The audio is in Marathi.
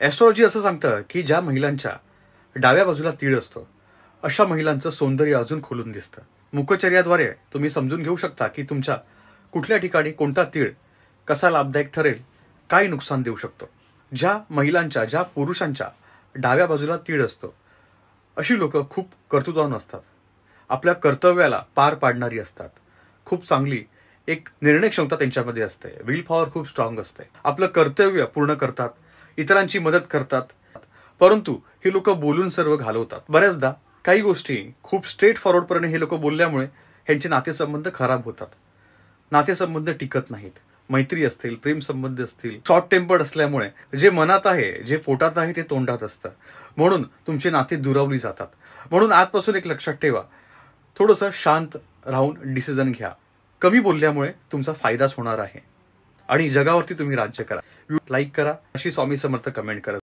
ॲस्ट्रॉलॉजी असं सांगतं की ज्या महिलांच्या डाव्या बाजूला तीळ असतो अशा महिलांचं सौंदर्य अजून खोलून दिसतं. मुखचर्याद्वारे तुम्ही समजून घेऊ शकता की तुमच्या कुठल्या ठिकाणी कोणता तीळ कसा लाभदायक ठरेल, काय नुकसान देऊ शकतो. ज्या पुरुषांच्या डाव्या बाजूला तीळ असतो अशी लोक खूप कर्तृत्ववान असतात. आपल्या कर्तव्याला पार पाडणारी असतात. खूप चांगली एक निर्णय क्षमता त्यांच्यामध्ये असते. विल पॉवर खूप स्ट्रॉंग असते. आपलं कर्तव्य पूर्ण करतात, इतरांची मदत करतात. परंतु ही लोक बोलून सर्व घालवतात. बऱ्याचदा काही गोष्टी खूप स्ट्रेट फॉरवर्डपणे हे लोक बोलल्यामुळे ह्यांचे नातेसंबंध खराब होतात. नातेसंबंध टिकत नाहीत. मैत्री असतील, प्रेम संबंध असतील, शॉर्ट टेम्पर्ड असल्यामुळे जे मनात आहे, जे पोटात आहे ते तोंडात असतं. म्हणून तुमचे नाते दुरावली जातात. म्हणून आजपासून एक लक्षात ठेवा, थोडंसं शांत राहून डिसिजन घ्या. कमी बोलल्यामुळे तुमचा फायदाच होणार आहे आणि जगावरती तुम्ही राज्य करा. लाईक करा, अशी स्वामी समर्थ कमेंट करा.